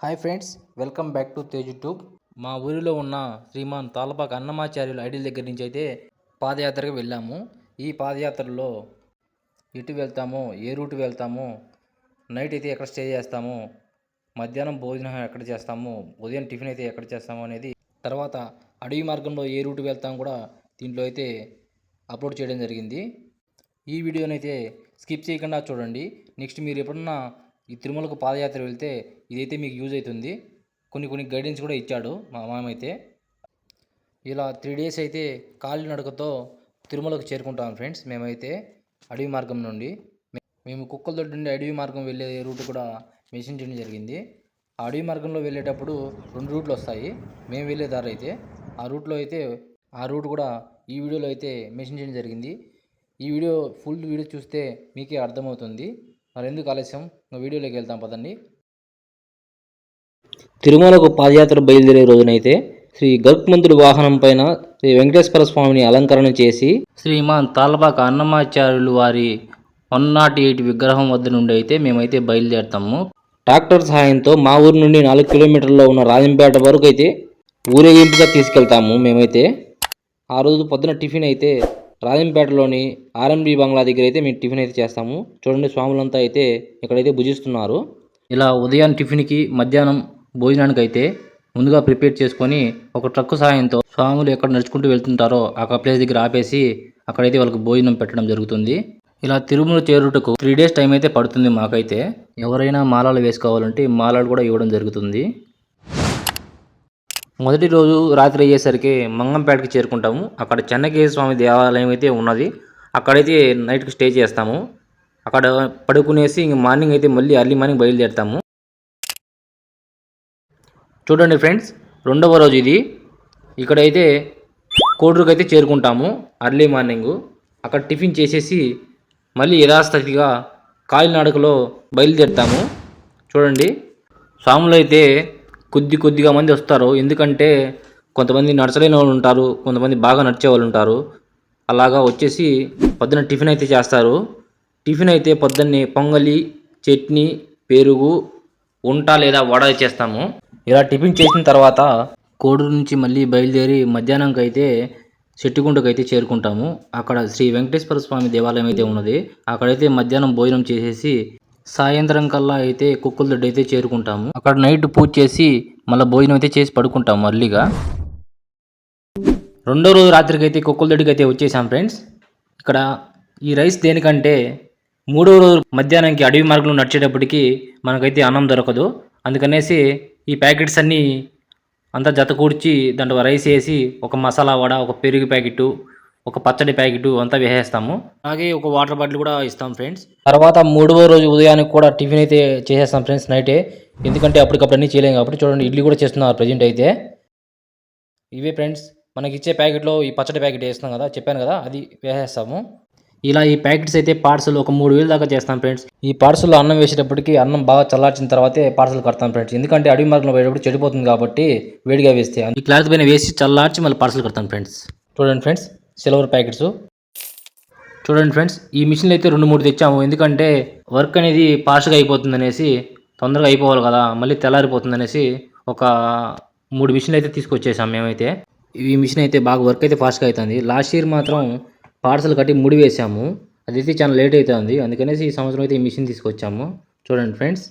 Hi friends, welcome back to Tej tube. మా ఊరిలో ఉన్న శ్రీమాన్ తాళపాక అన్నమాచార్యుల ఐడిల్ దగ్గర నుంచి అయితే పాదయాత్రకు వెళ్ళాము. ఈ పాదయాత్రలో ఎటు వెళ్తామో, ఏ రూట్ వెళ్తామో, నైట్ అయితే ఎక్కడ స్టే చేస్తామో, మధ్యాహ్నం భోజనం ఎక్కడ చేస్తామో, ఉదయం టిఫిన్ అయితే ఎక్కడ చేస్తామో అనేది, తర్వాత అడవి మార్గంలో ఏ రూట్ వెళ్తాం కూడా దీంట్లో అయితే అప్లోడ్ చేయడం జరిగింది. ఈ వీడియోనైతే స్కిప్ చేయకుండా చూడండి. నెక్స్ట్ మీరు ఎప్పుడన్నా ఈ తిరుమలకు పాదయాత్ర వెళ్తే ఇదైతే మీకు యూజ్ అవుతుంది. కొన్ని గైడెన్స్ కూడా ఇచ్చాడు మా మామైతే. ఇలా 3 డేస్ అయితే కాలినడకతో తిరుమలకు చేరుకుంటాం ఫ్రెండ్స్. మేమైతే అడవి మార్గం నుండి మేము కుక్కలదొడ్డి నుండి అడవి మార్గం వెళ్ళే రూట్ కూడా మెన్షన్ చేయడం జరిగింది. ఆ అడవి మార్గంలో వెళ్ళేటప్పుడు 2 రూట్లు వస్తాయి. మేము వెళ్ళే దారి అయితే ఆ రూట్ కూడా ఈ వీడియోలో అయితే మెన్షన్ చేయడం జరిగింది. ఈ ఫుల్ వీడియో చూస్తే మీకే అర్థమవుతుంది. మరి ఎందుకు ఆలస్యం, వీడియోలోకి వెళ్తాం పదండి. తిరుమలకు పాదయాత్ర బయలుదేరే రోజునైతే శ్రీ గరుత్మంతుడి వాహనం పైన శ్రీ వెంకటేశ్వర స్వామిని అలంకరణ చేసి శ్రీమాన్ తాళపాక అన్నమాచార్యులు వారి 108 విగ్రహం వద్ద నుండి అయితే మేమైతే బయలుదేరుతాము. ట్రాక్టర్ సహాయంతో మా ఊరి నుండి 4 కిలోమీటర్లో ఉన్న రాజంపేట వరకు అయితే ఊరేగింపుగా తీసుకెళ్తాము. మేమైతే ఆ రోజు పొద్దున టిఫిన్ అయితే రాజంపేటలోని ఆర్ఎంబి బంగ్లా దగ్గర అయితే మేము టిఫిన్ అయితే చేస్తాము. చూడండి, స్వాములంతా అయితే ఇక్కడైతే భుజిస్తున్నారు. ఇలా ఉదయం టిఫిన్కి, మధ్యాహ్నం భోజనానికి అయితే ముందుగా ప్రిపేర్ చేసుకొని ఒక ట్రక్కు సహాయంతో స్వాములు ఎక్కడ నడుచుకుంటూ వెళ్తుంటారో ఆ ప్లేస్ దగ్గర ఆపేసి అక్కడైతే వాళ్ళకి భోజనం పెట్టడం జరుగుతుంది. ఇలా తిరుమల చేరుటకు 3 డేస్ టైం అయితే పడుతుంది మాకైతే. ఎవరైనా మాలలు వేసుకోవాలంటే మాలలు కూడా ఇవ్వడం జరుగుతుంది. మొదటి రోజు రాత్రి అయ్యేసరికి మంగంపేటకి చేరుకుంటాము. అక్కడ చెన్నకేశ్వర స్వామి దేవాలయం అయితే ఉన్నది. అక్కడైతే నైట్కి స్టే చేస్తాము. అక్కడ పడుకునేసి ఇంక మార్నింగ్ అయితే మళ్ళీ ఎర్లీ మార్నింగ్ బయలుదేరుతాము. చూడండి ఫ్రెండ్స్, 2వ రోజు ఇది. ఇక్కడైతే కోడూరుకి అయితే చేరుకుంటాము ఎర్లీ మార్నింగు. అక్కడ టిఫిన్ చేసేసి మళ్ళీ యథాస్థితిగా కాలినడకలో బయలుదేరుతాము. చూడండి, స్వాములు అయితే కొద్దిగా మంది వస్తారు. ఎందుకంటే కొంతమంది నడచలేని వాళ్ళు ఉంటారు, కొంతమంది బాగా నడిచే వాళ్ళు ఉంటారు. అలాగా వచ్చేసి పొద్దున్న టిఫిన్ అయితే చేస్తారు. టిఫిన్ అయితే పొద్దున్నే పొంగలి, చట్నీ, పెరుగు, ఉంట లేదా వడ చేస్తాము. ఇలా టిఫిన్ చేసిన తర్వాత కోడూరు నుంచి మళ్ళీ బయలుదేరి మధ్యాహ్నంకి అయితే చెట్టుగుంటకు అయితే చేరుకుంటాము. అక్కడ శ్రీ వెంకటేశ్వర స్వామి దేవాలయం అయితే ఉన్నది. అక్కడైతే మధ్యాహ్నం భోజనం చేసేసి సాయంత్రం కల్లా అయితే కుక్కలదొడ్డి అయితే చేరుకుంటాము. అక్కడ నైట్ పూజ చేసి మళ్ళీ భోజనం అయితే చేసి పడుకుంటాము అర్లీగా. 2వ రోజు రాత్రికి అయితే కుక్కలదొడ్డికి అయితే వచ్చేసాం ఫ్రెండ్స్. ఇక్కడ ఈ రైస్ దేనికంటే 3వ రోజు మధ్యాహ్నానికి అడవి మార్గంలో నడిచేటప్పటికి మనకైతే అన్నం దొరకదు. అందుకనేసి ఈ ప్యాకెట్స్ అన్నీ అంతా జత కూర్చి దాంట్లో రైస్ వేసి ఒక మసాలా వడ, ఒక పెరుగు ప్యాకెట్, ఒక పచ్చడి ప్యాకెట్ అంతా వేసేస్తాము. అలాగే ఒక వాటర్ బాటిల్ కూడా ఇస్తాం ఫ్రెండ్స్. తర్వాత 3వ రోజు ఉదయానికి కూడా టిఫిన్ అయితే చేసేస్తాం ఫ్రెండ్స్ నైటే. ఎందుకంటే అప్పటికప్పుడు అన్నీ చేయలేము కాబట్టి. చూడండి, ఇడ్లీ కూడా చేస్తున్నారు ప్రజెంట్ అయితే. ఇవే ఫ్రెండ్స్ మనకి ఇచ్చే ప్యాకెట్లో ఈ పచ్చడి ప్యాకెట్ వేస్తున్నాం కదా, చెప్పాను కదా, అది వేసేస్తాము. ఇలా ఈ ప్యాకెట్స్ అయితే పార్సల్ ఒక 3000 దాకా చేస్తాం ఫ్రెండ్స్. ఈ పార్సల్లో అన్నం వేసేటప్పటికి అన్నం బాగా చల్లార్చిన తర్వాతే పార్సల్ కడతాం ఫ్రెండ్స్. ఎందుకంటే అడవి మార్గంలో పోయేటప్పుడు చెడిపోతుంది కాబట్టి వేడిగా వేస్తే ఈ క్లాత్ పైన వేసి చల్లార్చి మళ్ళీ పార్సల్ కడతాం ఫ్రెండ్స్. చూడండి ఫ్రెండ్స్, సిల్వర్ ప్యాకెట్స్. చూడండి ఫ్రెండ్స్, ఈ మిషన్లు అయితే 2-3 తెచ్చాము. ఎందుకంటే వర్క్ అనేది ఫాస్ట్గా అయిపోతుంది అనేసి, తొందరగా అయిపోవాలి కదా, మళ్ళీ తెల్లారిపోతుంది అనేసి ఒక 3 మిషన్లు అయితే తీసుకొచ్చేసాం మేమైతే. ఈ మిషన్ అయితే బాగా వర్క్ అయితే ఫాస్ట్గా అవుతుంది. లాస్ట్ ఇయర్ మాత్రం పార్సల్ కట్టి ముడి వేసాము, అదైతే చాలా లేట్ అవుతుంది. అందుకనేసి ఈ సంవత్సరం అయితే ఈ మిషన్ తీసుకొచ్చాము. చూడండి ఫ్రెండ్స్,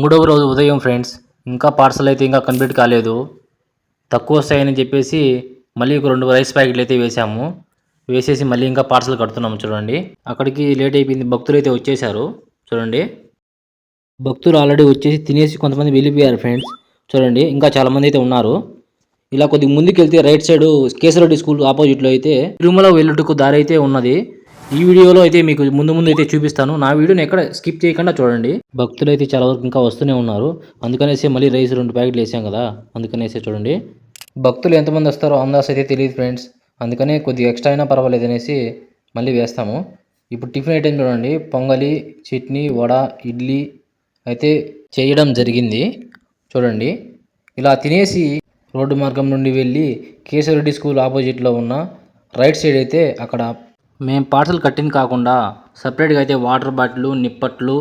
3వ రోజు ఉదయం ఫ్రెండ్స్, ఇంకా పార్సల్ అయితే ఇంకా కంప్లీట్ కాలేదు. తక్కువ వస్తాయని చెప్పేసి మళ్ళీ ఒక 2 రైస్ ప్యాకెట్లు అయితే వేసాము. వేసేసి మళ్ళీ ఇంకా పార్సల్ కడుతున్నాము. చూడండి, అక్కడికి లేట్ అయిపోయింది. భక్తులు అయితే వచ్చేసారు. చూడండి, భక్తులు ఆల్రెడీ వచ్చేసి తినేసి కొంతమంది వెళ్ళిపోయారు ఫ్రెండ్స్. చూడండి, ఇంకా చాలామంది అయితే ఉన్నారు. ఇలా కొద్దిగా ముందుకు వెళ్తే రైట్ సైడ్ కేశవరెడ్డి స్కూల్ ఆపోజిట్లో అయితే తిరుమల వెళ్ళుటకు దారి అయితే ఉన్నది. ఈ వీడియోలో అయితే మీకు ముందు అయితే చూపిస్తాను. నా వీడియోని ఎక్కడ స్కిప్ చేయకుండా చూడండి. భక్తులు అయితే చాలా వరకు ఇంకా వస్తూనే ఉన్నారు. అందుకనేసి మళ్ళీ రైస్ 2 ప్యాకెట్లు వేసాం కదా, అందుకనేసి చూడండి. భక్తులు ఎంతమంది వస్తారో అందాస్ అయితే తెలియదు ఫ్రెండ్స్. అందుకనే కొద్దిగా ఎక్స్ట్రా అయినా పర్వాలేదు అనేసి మళ్ళీ వేస్తాము. ఇప్పుడు టిఫిన్ ఐటెం చూడండి, పొంగలి, చట్నీ, వడ, ఇడ్లీ అయితే చేయడం జరిగింది. చూడండి, ఇలా తినేసి రోడ్డు మార్గం నుండి వెళ్ళి కేశవరెడ్డి స్కూల్ ఆపోజిట్లో ఉన్న రైట్ సైడ్ అయితే అక్కడ మేము పార్సల్ కట్టింది కాకుండా సపరేట్గా అయితే వాటర్ బాటిల్, నిప్పట్లు,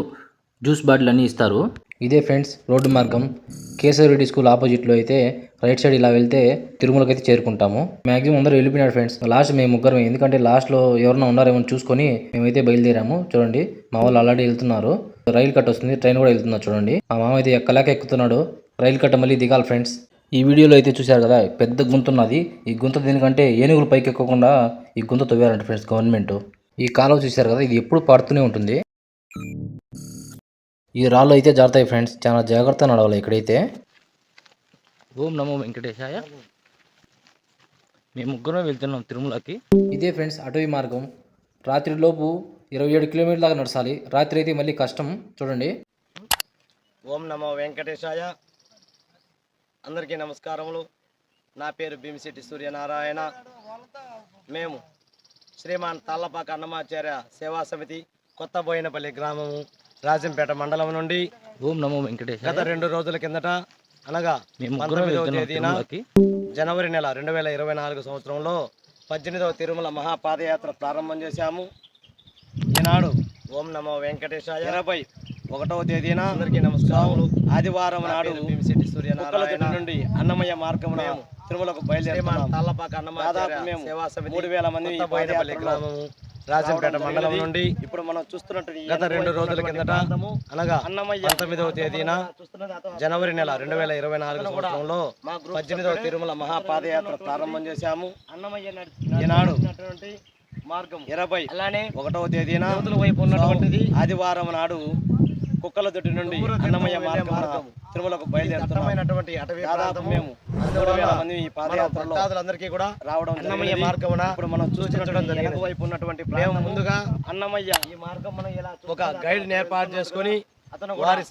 జ్యూస్ బాటిల్ అన్నీ ఇస్తారు. ఇదే ఫ్రెండ్స్ రోడ్డు మార్గం. కేశవరెడ్డి స్కూల్ ఆపోజిట్లో అయితే రైట్ సైడ్ ఇలా వెళ్తే తిరుమలకి అయితే చేరుకుంటాము. మాక్సిమం అందరూ వెళ్ళిపోయినారు ఫ్రెండ్స్. లాస్ట్ మేము ముగ్గురం, ఎందుకంటే లాస్ట్లో ఎవరైనా ఉన్నారేమో చూసుకొని మేమైతే బయలుదేరాము. చూడండి మా వాళ్ళు ఆల్రెడీ వెళ్తున్నారు. రైలు కట్ వస్తుంది, ట్రైన్ కూడా వెళ్తున్నారు చూడండి. మా మామ అయితే ఎక్కలేక ఎక్కుతున్నాడు. రైలు కట్ట మళ్ళీ దిగాలి ఫ్రెండ్స్. ఈ వీడియోలో అయితే చూశారు కదా, పెద్ద గుంత ఉన్నది. ఈ గుంత దేనికంటే ఏనుగులు పైకి ఎక్కకుండా ఈ గుంత తవ్వారంట ఫ్రెండ్స్ గవర్నమెంట్. ఈ కాలువ చూశారు కదా, ఇది ఎప్పుడు పడుతూనే ఉంటుంది. ఈ రాళ్ళు అయితే జారుతాయి ఫ్రెండ్స్, చాలా జాగ్రత్త నడవాలి ఇక్కడైతే. ఓం నమో వెంకటేశాయ. మేము ముగ్గురం వెళ్తున్నాం తిరుమలకి. ఇదే ఫ్రెండ్స్ అటవీ మార్గం. రాత్రిలోపు 27 కిలోమీటర్ల దాకా నడచాలి. రాత్రి అయితే మళ్ళీ కష్టం. చూడండి. ఓం నమో వెంకటేశాయ. అందరికీ నమస్కారములు. నా పేరు భీమిశెట్టి సూర్యనారాయణ. మేము శ్రీమాన్ తాళ్ళపాక అన్నమాచార్య సేవా సమితి, కొత్త బోయినపల్లి గ్రామము, రాజంపేట మండలం నుండి ఓం నమో వెంకటేశాయ. గత 2 రోజుల కిందట, అనగా 19వ తేదీన జనవరి నెల 2024 సంవత్సరంలో 18వ తిరుమల మహాపాదయాత్ర ప్రారంభం చేశాము. ఈనాడు ఓం నమో వెంకటేశాయ 21వ తేదీన అందరికీ నమస్కారములు. ఆదివారం నాడు భీమిశెట్టి సూర్యనారాయణ నుండి అన్నమయ్య మార్గమున తిరుమలకు బయలుదేరుతున్నాం. తాళ్ళపాక అన్నమాచార్య సేవా సమితి 3000 మంది బోయినపల్లి గ్రామము, రాజంపేట మండలం నుండి ఇప్పుడు మనం చూస్తున్నట్టు గత 2 రోజుల కిందట, అనగా 19వ తేదీన జనవరి నెల 2024 సంవత్సరంలో 18వ తిరుమల మహాపాదయాత్ర ప్రారంభం చేశాము. ఈనాడు మార్గం 21వ తేదీన వైపు ఉన్నటువంటిది ఆదివారం నాడు కుక్కలదొడ్డి నుండి అన్నమయ్య మార్గం తిరుమలకు బయలుదేరుతున్నటువంటి అటవీ ప్రాంతం. మేము 3000 మంది ఈ పాదయాత్రలో అందరికీ కూడా రావడం అన్నమయ్య మార్గమున ఇప్పుడు మనం చూసినటువంటి వెనుక వైపు ఉన్నటువంటి మేము ముందుగా అన్నమయ్య ఈ మార్గం ఒక గైడ్ ఏర్పాటు చేసుకొని అతను వారి